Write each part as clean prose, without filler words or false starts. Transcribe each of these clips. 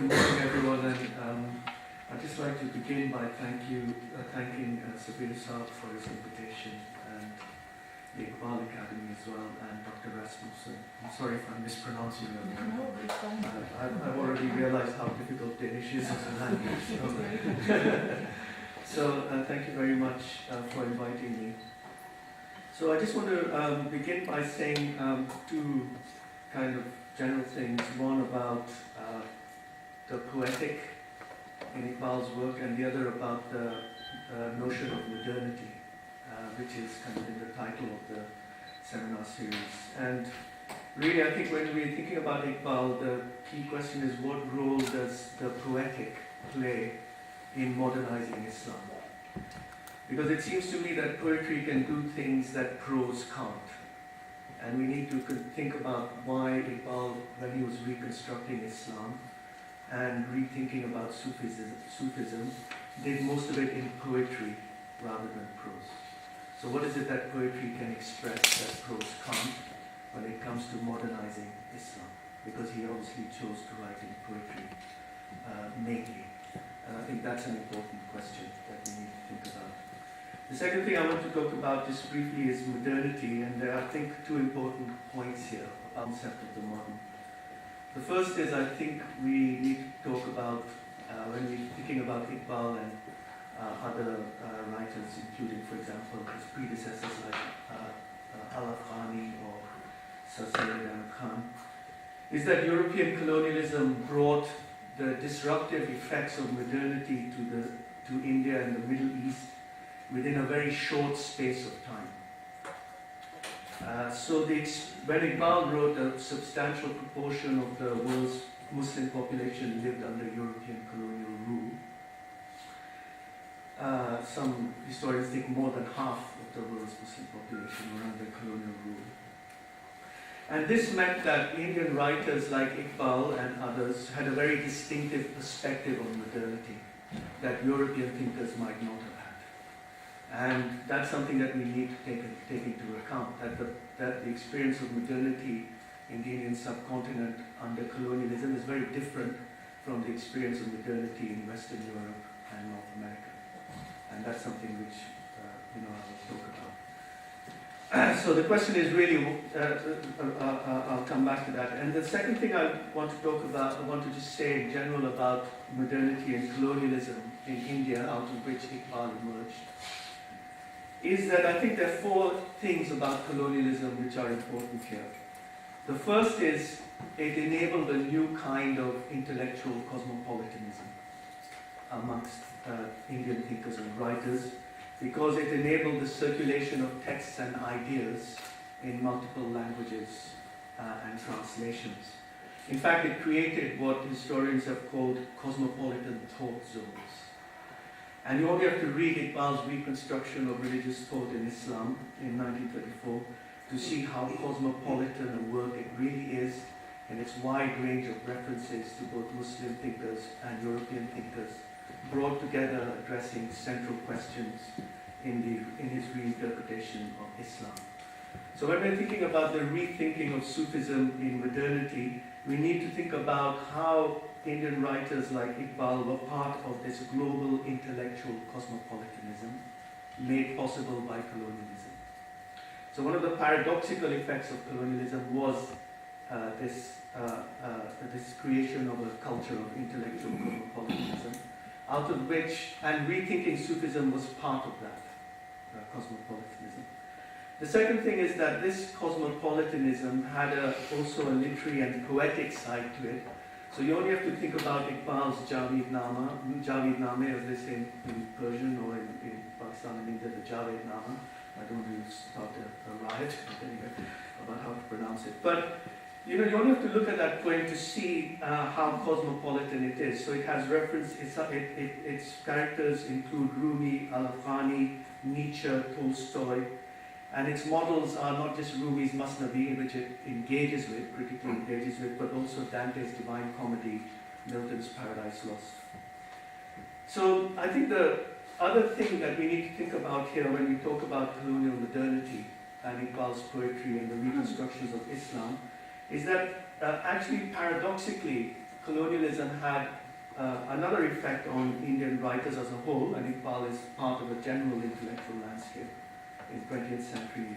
good morning, everyone. And I'd just like to begin by thanking Sabir Saab for his invitation, and the Iqbal Academy as well, and Dr. Rasmussen. I'm sorry if I'm mispronouncing your name. No, it's fine. I've already realized how difficult Danish is as a language. So thank you very much for inviting me. So I just want to begin by saying two kind of general things. One about the poetic in Iqbal's work, and the other about the notion of modernity, which is kind of in the title of the seminar series. And really, I think when we're thinking about Iqbal, the key question is, what role does the poetic play in modernizing Islam? Because it seems to me that poetry can do things that prose can't. And we need to think about why Iqbal, when he was reconstructing Islam and rethinking about Sufism, did most of it in poetry rather than prose. So what is it that poetry can express that prose can't when it comes to modernizing Islam? Because he obviously chose to write in poetry mainly. And I think that's an important question that we need to think about. The second thing I want to talk about just briefly is modernity, and there are, I think, two important points here about the concept of the modern. The first is, I think we need to talk about, when we're thinking about Iqbal and other writers, including, for example, his predecessors like Al-Afghani or Sir Syed Ahmad Khan, is that European colonialism brought the disruptive effects of modernity to India and the Middle East within a very short space of time. When Iqbal wrote, a substantial proportion of the world's Muslim population lived under European colonial rule. Some historians think more than half of the world's Muslim population were under colonial rule. And this meant that Indian writers like Iqbal and others had a very distinctive perspective on modernity that European thinkers might not have had. And that's something that we need to take into account, that the experience of modernity in the Indian subcontinent under colonialism is very different from the experience of modernity in Western Europe and North America. And that's something which I will talk about. So the question is really, I'll come back to that. And the second thing I want to talk about, I want to just say in general about modernity and colonialism in India, out of which Iqbal emerged, is that I think there are four things about colonialism which are important here. The first is it enabled a new kind of intellectual cosmopolitanism amongst Indian thinkers and writers, because it enabled the circulation of texts and ideas in multiple languages and translations. In fact, it created what historians have called cosmopolitan thought zones. And you only have to read Iqbal's reconstruction of religious thought in Islam in 1934 to see how cosmopolitan a work it really is, and its wide range of references to both Muslim thinkers and European thinkers, brought together addressing central questions in his reinterpretation of Islam. So when we're thinking about the rethinking of Sufism in modernity, we need to think about how Indian writers like Iqbal were part of this global intellectual cosmopolitanism made possible by colonialism. So one of the paradoxical effects of colonialism was this creation of a culture of intellectual cosmopolitanism, out of which, and rethinking Sufism was part of that cosmopolitanism. The second thing is that this cosmopolitanism had also a literary and poetic side to it. So you only have to think about Iqbal's Javed Name, as they say in Persian, or in Pakistan and India, the Javed Nama. I don't want to start a riot anyway, about how to pronounce it. But you only have to look at that poem to see how cosmopolitan it is. So it has reference, its characters include Rumi, Al-Afghani, Nietzsche, Tolstoy, and its models are not just Rumi's Masnavi, which it critically engages with, but also Dante's Divine Comedy, Milton's Paradise Lost. So I think the other thing that we need to think about here when we talk about colonial modernity and Iqbal's poetry and the reconstructions of Islam is that actually paradoxically colonialism had another effect on Indian writers as a whole, and Iqbal is part of a general intellectual landscape in 20th century,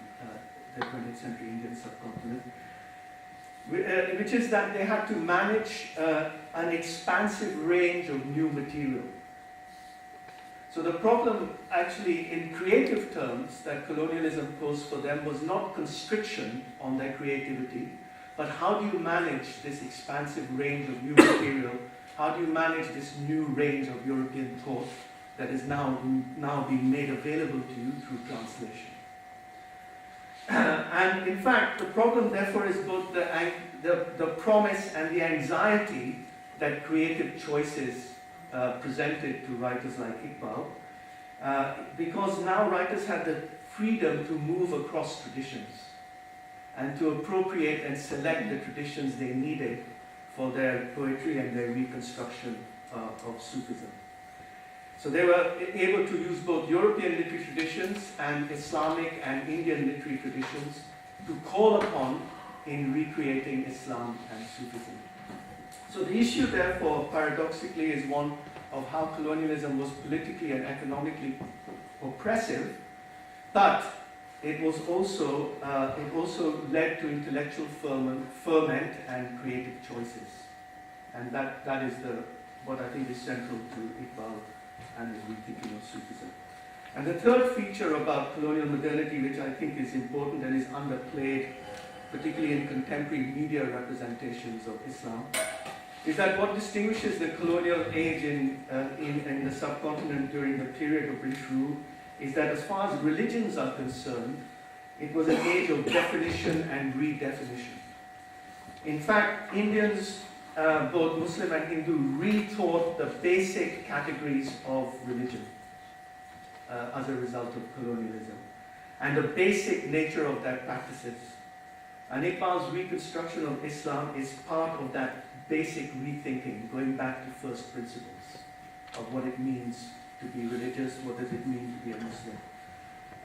the 20th century Indian subcontinent, which is that they had to manage an expansive range of new material. So the problem, actually, in creative terms, that colonialism posed for them was not constriction on their creativity, but how do you manage this expansive range of new material? How do you manage this new range of European thought that is now being made available to you through translation? And in fact, the problem, therefore, is both the promise and the anxiety that creative choices presented to writers like Iqbal, because now writers had the freedom to move across traditions and to appropriate and select the traditions they needed for their poetry and their reconstruction of Sufism. So they were able to use both European literary traditions and Islamic and Indian literary traditions to call upon in recreating Islam and Sufism. So the issue, therefore, paradoxically, is one of how colonialism was politically and economically oppressive, but it also led to intellectual ferment and creative choices. And that is what I think is central to Iqbal and his rethinking of Sufism. And the third feature about colonial modernity, which I think is important and is underplayed, particularly in contemporary media representations of Islam, is that what distinguishes the colonial age in the subcontinent during the period of British rule is that as far as religions are concerned, it was an age of definition and redefinition. In fact, Indians, both Muslim and Hindu, rethought the basic categories of religion as a result of colonialism, and the basic nature of their practices. And Iqbal's reconstruction of Islam is part of that basic rethinking, going back to first principles of what it means to be religious, what does it mean to be a Muslim.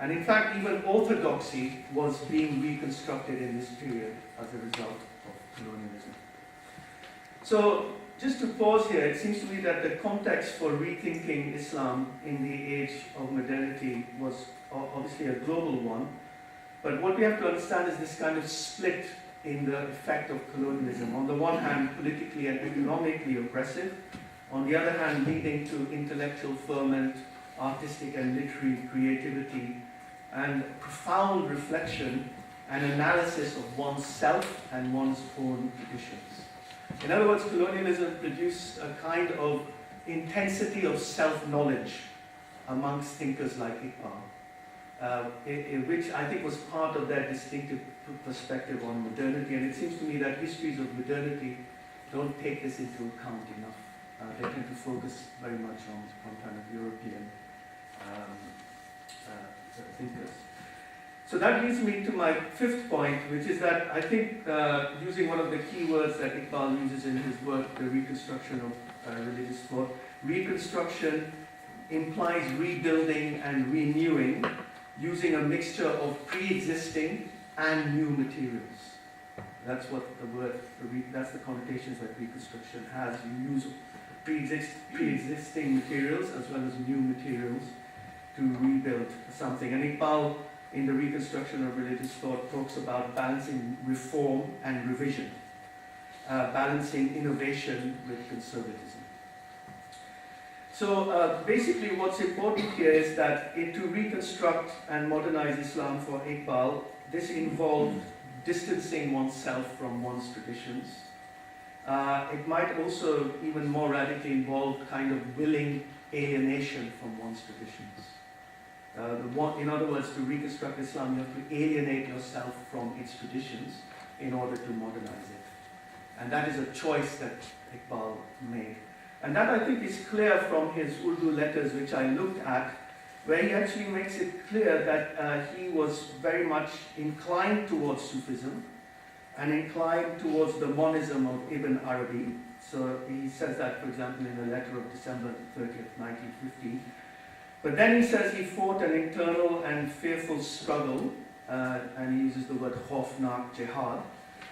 And in fact, even orthodoxy was being reconstructed in this period as a result of colonialism. So, just to pause here, it seems to me that the context for rethinking Islam in the age of modernity was obviously a global one, but what we have to understand is this kind of split in the effect of colonialism. On the one hand, politically and economically oppressive, on the other hand, leading to intellectual ferment, artistic and literary creativity, and profound reflection and analysis of oneself and one's own traditions. In other words, colonialism produced a kind of intensity of self-knowledge amongst thinkers like Iqbal, which I think was part of their distinctive perspective on modernity. And it seems to me that histories of modernity don't take this into account enough. They tend to focus very much on kind of European thinkers. So that leads me to my fifth point, which is that I think using one of the key words that Iqbal uses in his work, the reconstruction of religious thought, reconstruction implies rebuilding and renewing using a mixture of pre-existing and new materials. That's what the word, that's the connotations that reconstruction has. You use pre-existing materials as well as new materials to rebuild something. And Iqbal, in the reconstruction of religious thought, talks about balancing reform and revision, balancing innovation with conservatism. So basically what's important here is that to reconstruct and modernize Islam for Iqbal, this involved distancing oneself from one's traditions. It might also even more radically involve kind of willing alienation from one's traditions. In other words, to reconstruct Islam, you have to alienate yourself from its traditions in order to modernize it. And that is a choice that Iqbal made. And that, I think, is clear from his Urdu letters, which I looked at, where he actually makes it clear that he was very much inclined towards Sufism and inclined towards the monism of Ibn Arabi. So he says that, for example, in a letter of December 30th, 1915. But then he says he fought an internal and fearful struggle, and he uses the word khawfnak jihad,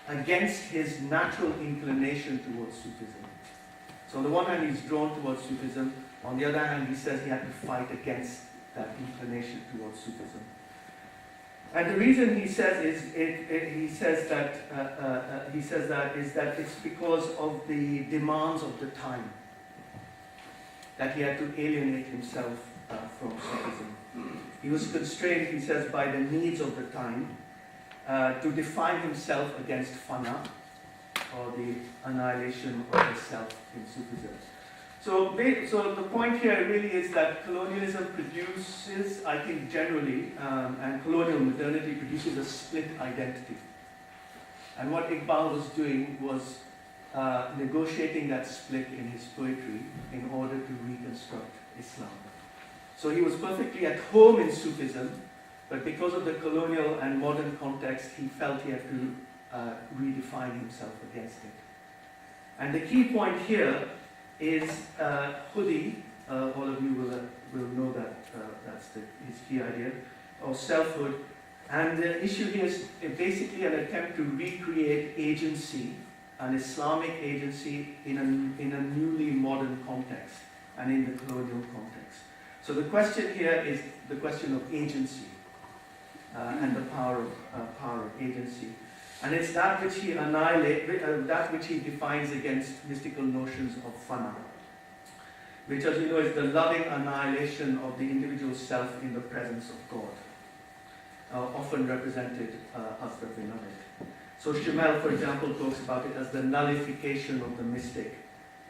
against his natural inclination towards Sufism. So on the one hand, he's drawn towards Sufism. On the other hand, he says he had to fight against that inclination towards Sufism. And the reason he says that is that it's because of the demands of the time that he had to alienate himself from Sufism. He was constrained, he says, by the needs of the time to define himself against fana, or the annihilation of the self in Sufism. So the point here really is that colonialism produces, I think generally, and colonial modernity produces a split identity. And what Iqbal was doing was negotiating that split in his poetry in order to reconstruct Islam. So he was perfectly at home in Sufism, but because of the colonial and modern context, he felt he had to redefine himself against it. And the key point here is Khudi, all of you will know that that's his key idea, or selfhood. And the issue here is basically an attempt to recreate agency, an Islamic agency in a newly modern context and in the colonial context. So the question here is the question of agency and the power of agency. And it's that which he that which he defines against mystical notions of fana, which, as you know, is the loving annihilation of the individual self in the presence of God, often represented as the beloved. So Shimel, for example, talks about it as the nullification of the mystic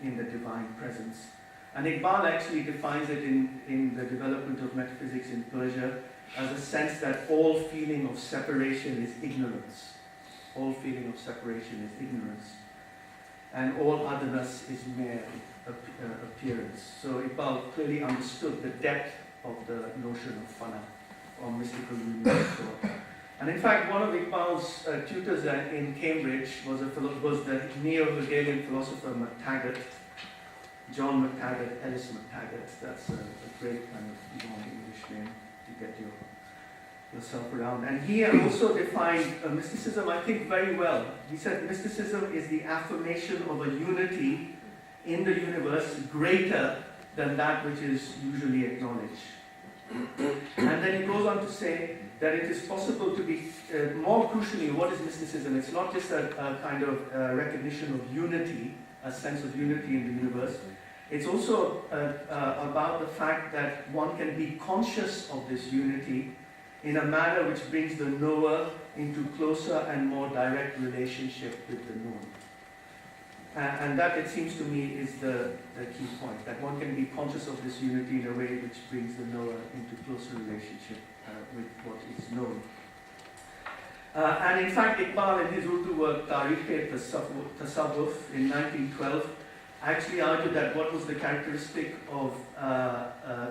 in the divine presence. And Iqbal actually defines it in the development of metaphysics in Persia as a sense that all feeling of separation is ignorance. All feeling of separation is ignorance. And all otherness is mere appearance. So Iqbal clearly understood the depth of the notion of fana, or mystical union. And in fact, one of Iqbal's tutors in Cambridge was the neo-Hegelian philosopher McTaggart, John McTaggart, Ellis McTaggart. That's a great kind of long English name to get yourself around. And he also defined mysticism, I think, very well. He said mysticism is the affirmation of a unity in the universe greater than that which is usually acknowledged. And then he goes on to say that it is possible to be, more crucially, what is mysticism? It's not just a kind of recognition of unity, a sense of unity in the universe. It's also about the fact that one can be conscious of this unity in a manner which brings the knower into closer and more direct relationship with the known. And that, it seems to me, is the key point, that one can be conscious of this unity in a way which brings the knower into closer relationship with what is known. And in fact, Iqbal, in his Urdu work, Tasawwuf, in 1912, actually argued that what was the characteristic of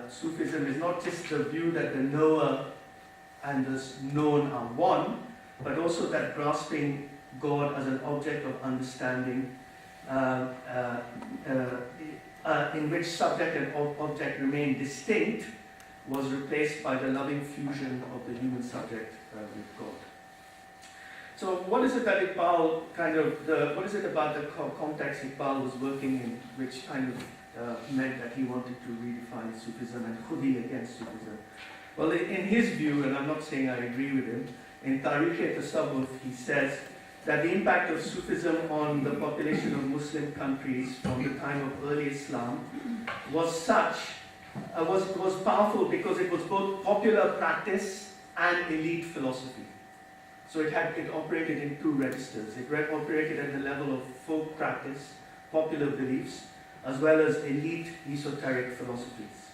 Sufism is not just the view that the knower and the known are one, but also that grasping God as an object of understanding, in which subject and object remain distinct, was replaced by the loving fusion of the human subject with God. So what is it that Iqbal what is it about the context Iqbal was working in which kind of meant that he wanted to redefine Sufism and Khudi against Sufism? Well, in his view, and I'm not saying I agree with him, in Tariq-e-Tasawwuf, he says that the impact of Sufism on the population of Muslim countries from the time of early Islam was was powerful because it was both popular practice and elite philosophy. So it operated in two registers. It operated at the level of folk practice, popular beliefs, as well as elite esoteric philosophies.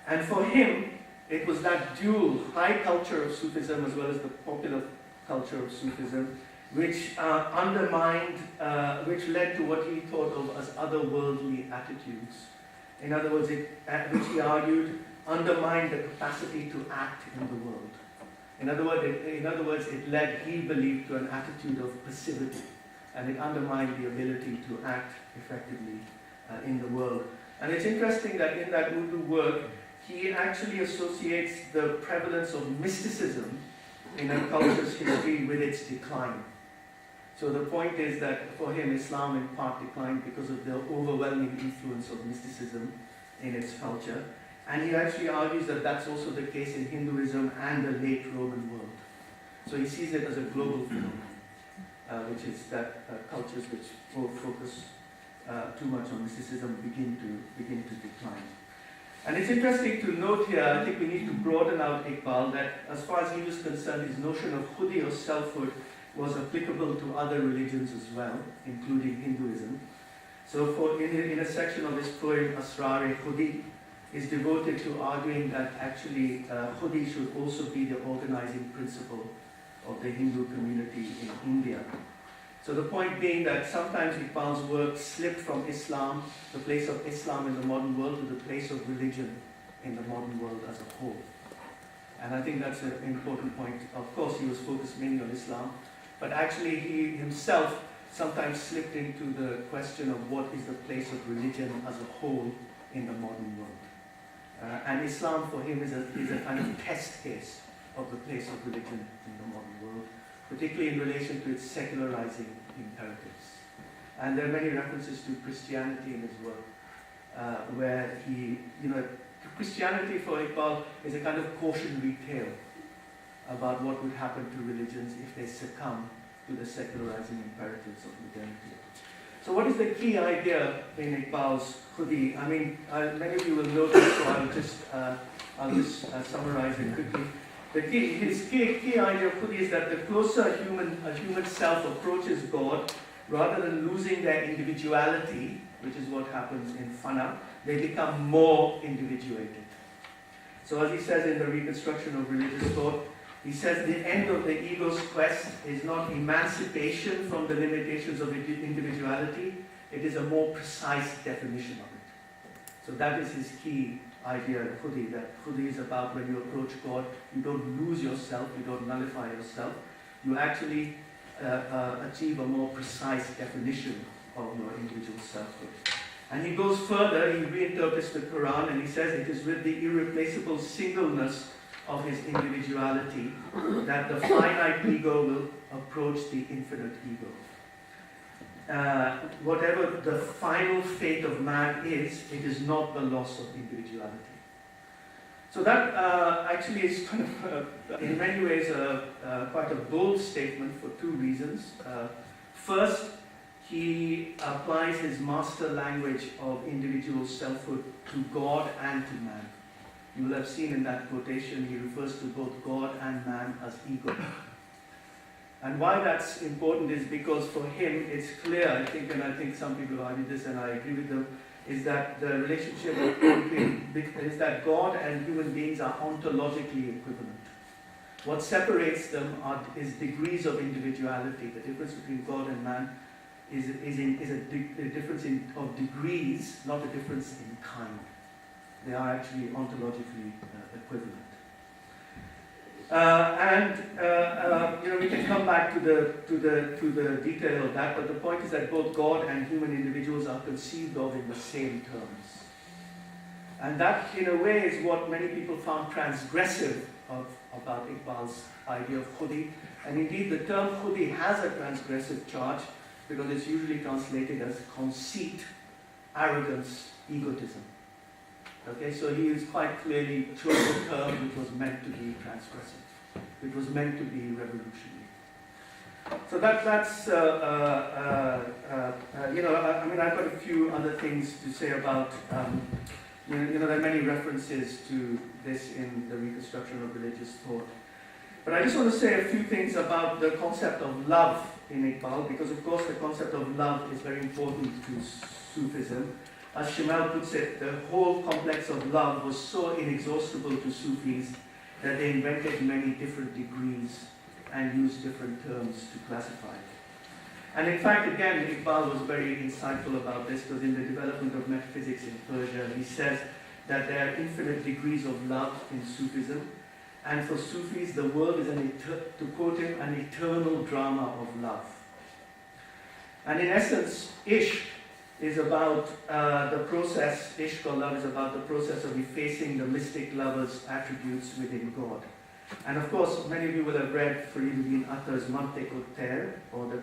And for him, it was that dual high culture of Sufism as well as the popular culture of Sufism which which led to what he thought of as otherworldly attitudes. In other words, which he argued undermined the capacity to act in the world. In other words, it led, he believed, to an attitude of passivity, and it undermined the ability to act effectively in the world. And it's interesting that in that Urdu work, he actually associates the prevalence of mysticism in a culture's history with its decline. So the point is that for him, Islam in part declined because of the overwhelming influence of mysticism in its culture. And he actually argues that that's also the case in Hinduism and the late Roman world. So he sees it as a global phenomenon, which is that cultures which focus too much on mysticism begin to decline. And it's interesting to note here, I think we need to broaden out Iqbal, that as far as he was concerned, his notion of khudi or selfhood was applicable to other religions as well, including Hinduism. So in a section of his poem, Asrar-e-Khudi, is devoted to arguing that actually khudi should also be the organizing principle of the Hindu community in India. So the point being that sometimes Iqbal's work slipped from Islam, the place of Islam in the modern world, to the place of religion in the modern world as a whole. And I think that's an important point. Of course, he was focused mainly on Islam, but actually he himself sometimes slipped into the question of what is the place of religion as a whole in the modern world. And Islam for him is a kind of test case of the place of religion in the modern world, particularly in relation to its secularizing imperatives. And there are many references to Christianity in his work, where Christianity for Iqbal is a kind of cautionary tale about what would happen to religions if they succumb to the secularizing imperatives of modernity. So what is the key idea in Iqbal's khudi? I mean, many of you will know this, so I'll just summarize it quickly. His key idea of khudi is that the closer a human self approaches God, rather than losing their individuality, which is what happens in fana, they become more individuated. So as he says in the Reconstruction of Religious Thought, he says the end of the ego's quest is not emancipation from the limitations of individuality, it is a more precise definition of it. So that is his key idea of khudi, that khudi is about when you approach God, you don't lose yourself, you don't nullify yourself, you actually achieve a more precise definition of your individual selfhood. And he goes further, he reinterprets the Quran and he says it is with the irreplaceable singleness of his individuality that the finite ego will approach the infinite ego. Whatever the final fate of man is, it is not the loss of individuality. So that actually is kind of, in many ways, quite a bold statement for two reasons. First, he applies his master language of individual selfhood to God and to man. You will have seen in that quotation, he refers to both God and man as ego. And why that's important is because for him, it's clear, I think, and I think some people have argued this and I agree with them, is that the relationship is that God and human beings are ontologically equivalent. What separates them is degrees of individuality. The difference between God and man is a difference of degrees, not a difference in kind. They are actually ontologically equivalent. We can come back to the detail of that, but the point is that both God and human individuals are conceived of in the same terms. And that, in a way, is what many people found transgressive about Iqbal's idea of khudi. And indeed, the term khudi has a transgressive charge because it's usually translated as conceit, arrogance, egotism. Okay, so he is quite clearly chose a term which was meant to be transgressive, which was meant to be revolutionary. So that's I've got a few other things to say about, there are many references to this in the Reconstruction of Religious Thought. But I just want to say a few things about the concept of love in Iqbal, because of course the concept of love is very important to Sufism. As Shimal puts it, the whole complex of love was so inexhaustible to Sufis that they invented many different degrees and used different terms to classify it. And in fact, again, Iqbal was very insightful about this, because in the development of metaphysics in Persia, he says that there are infinite degrees of love in Sufism, and for Sufis, the world is, to quote him, an eternal drama of love. And in essence, Ishq is about the process, Ishq or love is about the process of effacing the mystic lover's attributes within God. And of course, many of you will have read Farid bin Attar's Mantiq-ut-Tayr, or the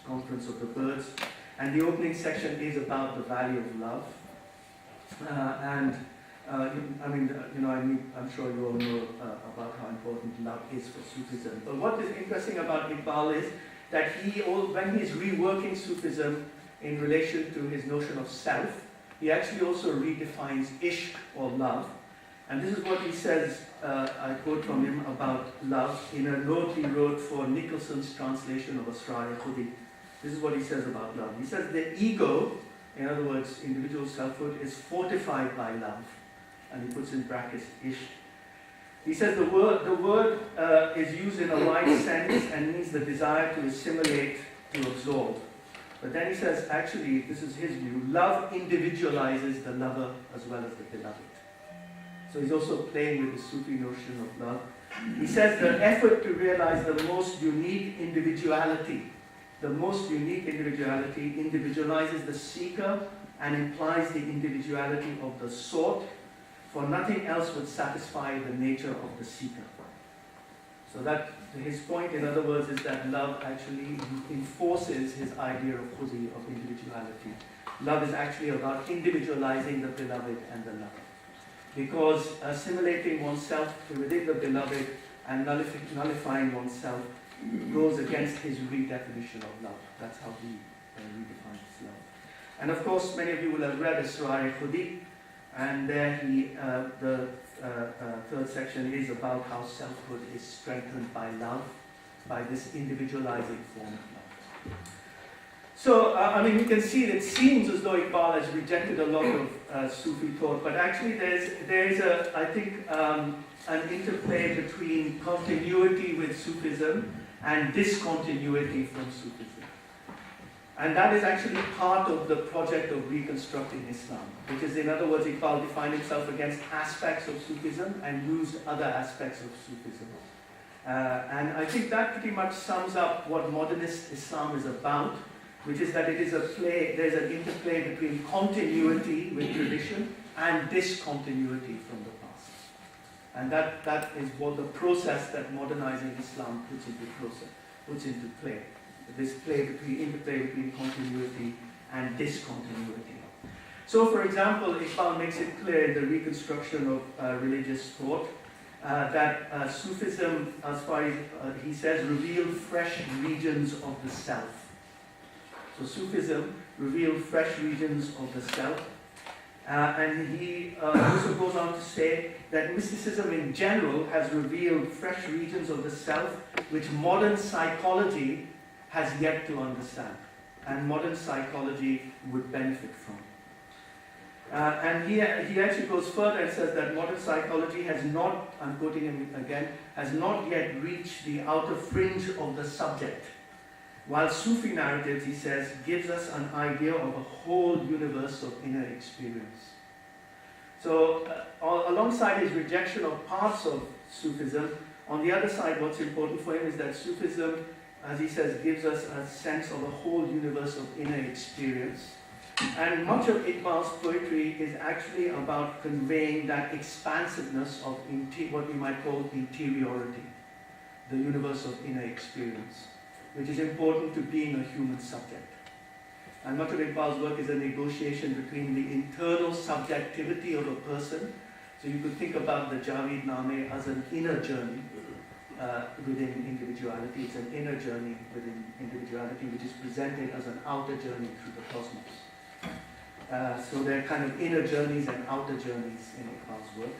Conference of the Birds. And the opening section is about the value of love. I'm sure you all know about how important love is for Sufism. But what is interesting about Iqbal is that when he's reworking Sufism in relation to his notion of self, he actually also redefines ishq, or love. And this is what he says, I quote from him about love in a note he wrote for Nicholson's translation of Asrar-e-Khudi. This is what he says about love. He says the ego, in other words, individual selfhood, is fortified by love. And he puts in brackets, ishq. He says the word is used in a wide sense and means the desire to assimilate, to absorb. But then he says, actually, this is his view, love individualizes the lover as well as the beloved. So he's also playing with the Sufi notion of love. He says the effort to realize the most unique individuality individualizes the seeker and implies the individuality of the sought, for nothing else would satisfy the nature of the seeker. So that his point, in other words, is that love actually enforces his idea of khudi, of individuality. Love is actually about individualizing the beloved and the lover. Because assimilating oneself within the beloved and nullifying oneself goes against his redefinition of love. That's how he redefines love. And of course, many of you will have read Asrar-e-Khudi, and there the third section is about how selfhood is strengthened by love, by this individualizing form of love. So, you can see it seems as though Iqbal has rejected a lot of Sufi thought, but actually there is an interplay between continuity with Sufism and discontinuity from Sufism. And that is actually part of the project of reconstructing Islam. Because in other words, Iqbal defined himself against aspects of Sufism and used other aspects of Sufism. And I think that pretty much sums up what modernist Islam is about, which is that it is there's an interplay between continuity with tradition and discontinuity from the past. And that is what the process that modernizing Islam puts into play. This interplay between continuity and discontinuity. So, for example, Iqbal makes it clear in the reconstruction of religious thought that Sufism, as far as he says, revealed fresh regions of the self. So Sufism revealed fresh regions of the self. And he also goes on to say that mysticism in general has revealed fresh regions of the self which modern psychology has yet to understand, and modern psychology would benefit from. And he actually goes further and says that modern psychology has not, I'm quoting him again, has not yet reached the outer fringe of the subject. While Sufi narratives, he says, gives us an idea of a whole universe of inner experience. So, alongside his rejection of parts of Sufism, on the other side, what's important for him is that Sufism, as he says, gives us a sense of a whole universe of inner experience. And much of Iqbal's poetry is actually about conveying that expansiveness of what we might call interiority, the universe of inner experience, which is important to being a human subject. And much of Iqbal's work is a negotiation between the internal subjectivity of a person. So you could think about the Javed Name as an inner journey within individuality. It's an inner journey within individuality, which is presented as an outer journey through the cosmos. So there are kind of inner journeys and outer journeys in Iqbal's work.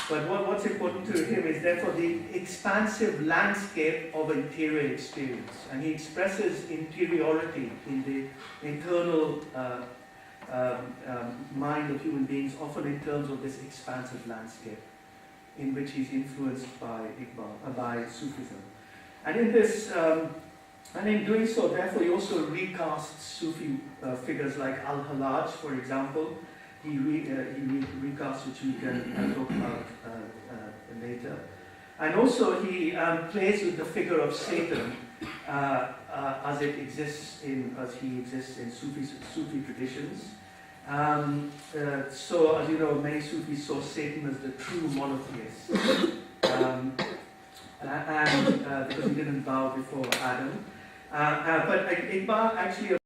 But what's important to him is therefore the expansive landscape of interior experience. And he expresses interiority in the internal mind of human beings, often in terms of this expansive landscape in which he's influenced by Iqbal, by Sufism. And in this, and in doing so, therefore, he also recasts Sufi figures like Al-Hallaj, for example. He recasts, which we can talk about later. And also he plays with the figure of Satan as he exists in Sufi traditions. So, as you know, many Sufis saw Satan as the true monotheist. and because he didn't bow before Adam. But Iqbal actually